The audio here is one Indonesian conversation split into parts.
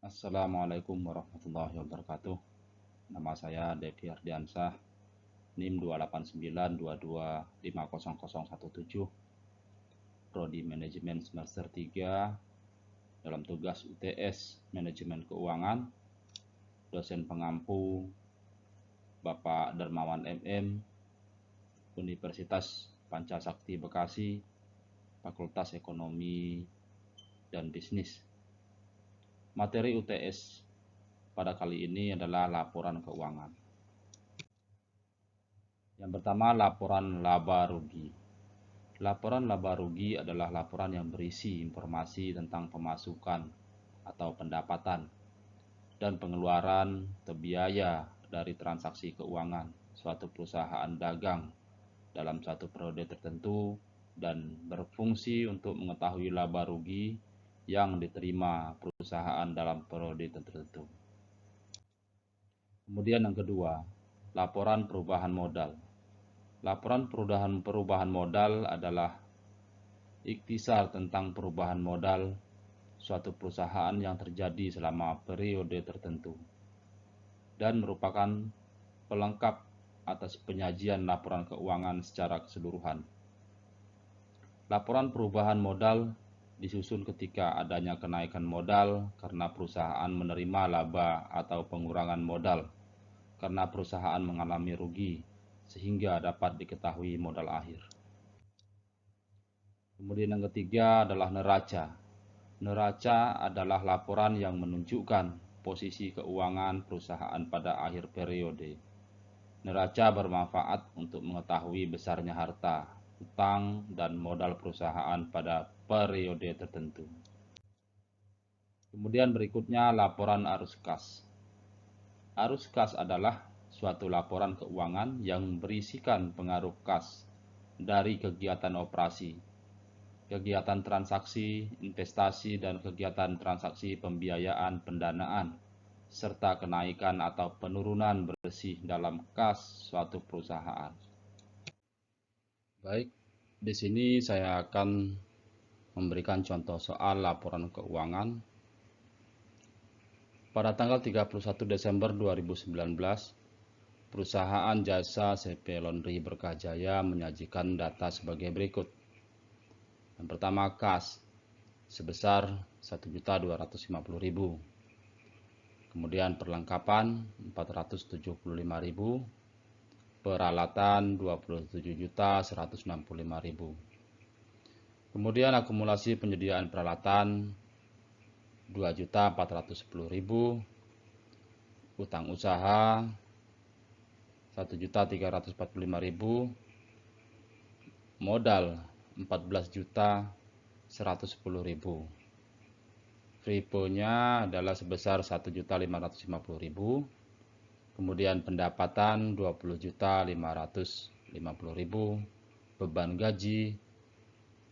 Assalamualaikum warahmatullahi wabarakatuh. Nama saya Devi Ardiansah, NIM 28922500017, Prodi Manajemen semester 3, dalam tugas UTS Manajemen Keuangan, dosen pengampu Bapak Darmawan MM, Universitas Pancasakti Bekasi, Fakultas Ekonomi dan Bisnis. Materi UTS pada kali ini adalah laporan keuangan. Yang pertama, laporan laba rugi. Laporan laba rugi adalah laporan yang berisi informasi tentang pemasukan atau pendapatan dan pengeluaran atau biaya dari transaksi keuangan suatu perusahaan dagang dalam suatu periode tertentu dan berfungsi untuk mengetahui laba rugi yang diterima perusahaan dalam periode tertentu. Kemudian yang kedua, laporan perubahan modal. Laporan perubahan modal adalah ikhtisar tentang perubahan modal suatu perusahaan yang terjadi selama periode tertentu dan merupakan pelengkap atas penyajian laporan keuangan secara keseluruhan. Laporan perubahan modal disusun ketika adanya kenaikan modal karena perusahaan menerima laba atau pengurangan modal karena perusahaan mengalami rugi sehingga dapat diketahui modal akhir. Kemudian yang ketiga adalah neraca. Neraca adalah laporan yang menunjukkan posisi keuangan perusahaan pada akhir periode. Neraca bermanfaat untuk mengetahui besarnya harta, utang, dan modal perusahaan pada periode tertentu. Kemudian berikutnya laporan arus kas. Arus kas adalah suatu laporan keuangan yang berisikan pengaruh kas dari kegiatan operasi, kegiatan transaksi, investasi, dan kegiatan transaksi pembiayaan pendanaan, serta kenaikan atau penurunan bersih dalam kas suatu perusahaan. Baik, di sini saya akan memberikan contoh soal laporan keuangan. Pada tanggal 31 Desember 2019, perusahaan jasa CP Laundry Berkah Jaya menyajikan data sebagai berikut. Yang pertama, kas sebesar 1.250.000. Kemudian perlengkapan 475.000, peralatan 27.165.000. Kemudian akumulasi penyediaan peralatan 2.410.000, utang usaha 1.345.000, modal 14.110.000. Fripo-nya adalah sebesar 1.550.000. Kemudian pendapatan 20.550.000, beban gaji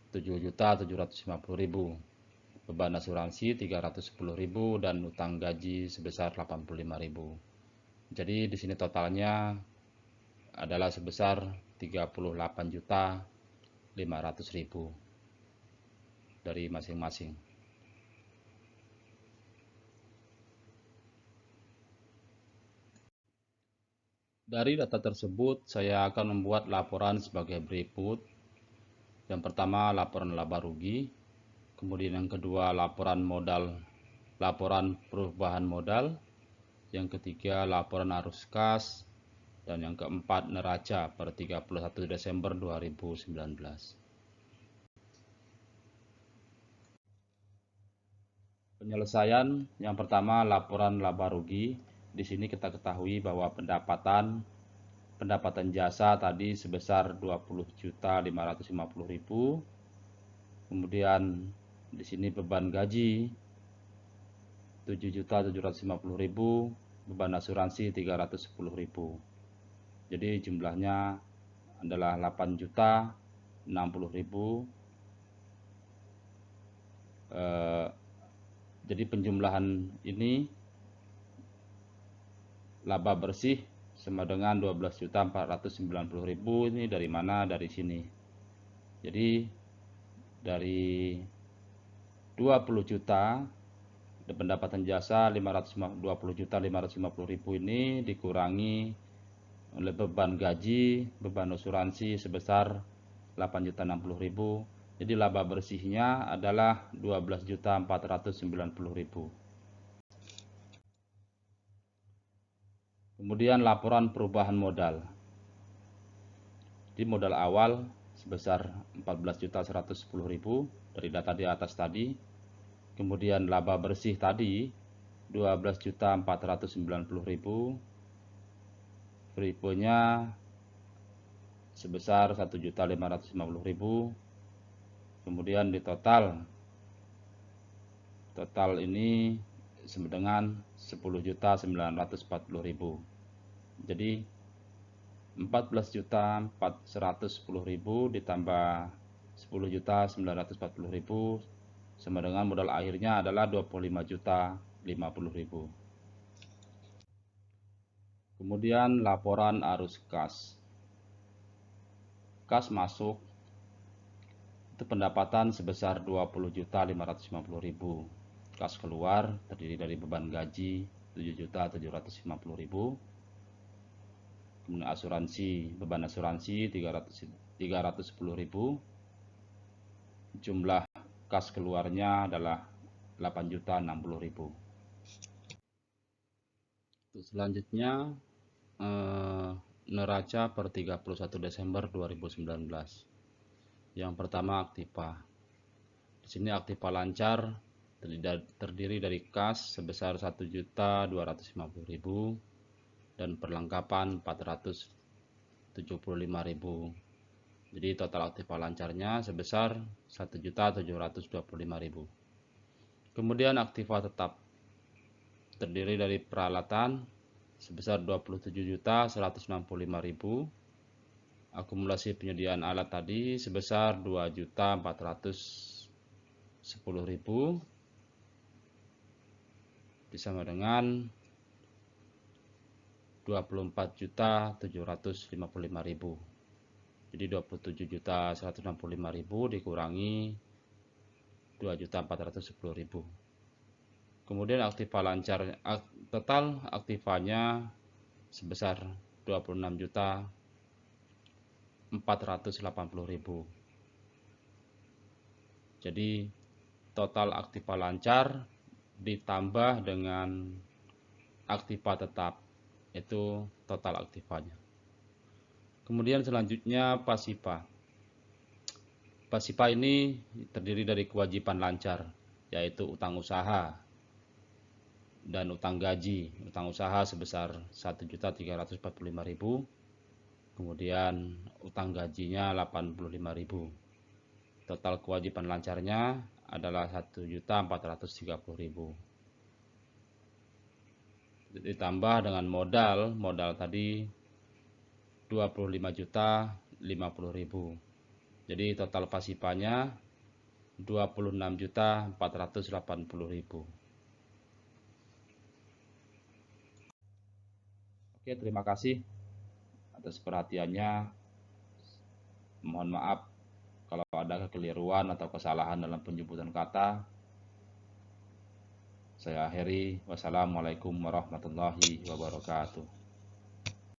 7.750.000, beban asuransi 310.000, dan utang gaji sebesar 85.000. Jadi di sini totalnya adalah sebesar 38.500.000 dari masing-masing. Dari data tersebut, saya akan membuat laporan sebagai berikut. Yang pertama, laporan laba rugi. Kemudian yang kedua, laporan perubahan modal. Yang ketiga, laporan arus kas. Dan yang keempat, neraca per 31 Desember 2019. Penyelesaian yang pertama, laporan laba rugi. Di sini kita ketahui bahwa pendapatan jasa tadi sebesar 20.550.000. Kemudian di sini beban gaji 7.750.000, beban asuransi 310.000. Jadi jumlahnya adalah 8.060.000. Jadi penjumlahan ini laba bersih sama dengan 12.490.000. Ini dari mana? Dari sini. Jadi dari 20 juta pendapatan jasa 520.550.000 ini dikurangi oleh beban gaji, beban asuransi sebesar 8.060.000. Jadi laba bersihnya adalah 12.490.000. Kemudian laporan perubahan modal. Di modal awal sebesar 14.110.000 dari data di atas tadi. Kemudian laba bersih tadi 12.490.000, FRIPO-nya sebesar 1.550.000. Kemudian di total ini sama dengan 10.940.000. Jadi 14.410.000 ditambah 10.940.000 sama dengan modal akhirnya adalah 25.050.000. Kemudian laporan arus kas. Kas masuk itu pendapatan sebesar 20.550.000. Kas keluar terdiri dari beban gaji 7.750.000. Kemudian asuransi, beban asuransi 310.000. Jumlah kas keluarnya adalah 8.060.000. Selanjutnya neraca per 31 Desember 2019. Yang pertama aktiva. Di sini aktiva lancar terdiri dari kas sebesar 1.250.000 dan perlengkapan 475.000. Jadi total aktiva lancarnya sebesar 1.725.000. Kemudian aktiva tetap terdiri dari peralatan sebesar 27.165.000. Akumulasi penyediaan alat tadi sebesar 2.410.000 disama dengan 24.755.000. Jadi 27.165.000 dikurangi 2.410.000. Kemudian aktiva lancar total aktivanya sebesar 26.480.000. Jadi total aktiva lancar ditambah dengan aktiva tetap itu total aktivanya. Kemudian selanjutnya pasipa. Pasipa ini terdiri dari kewajiban lancar, yaitu utang usaha dan utang gaji. Utang usaha sebesar 1.345.000, kemudian utang gajinya 85.000. Total kewajiban lancarnya adalah 1.430.000. Ditambah dengan modal tadi 25.050.000. Jadi total pasipanya 26.480.000. Oke, terima kasih atas perhatiannya. Mohon maaf kalau ada kekeliruan atau kesalahan dalam penyebutan kata. Saya akhiri. Wassalamualaikum warahmatullahi wabarakatuh.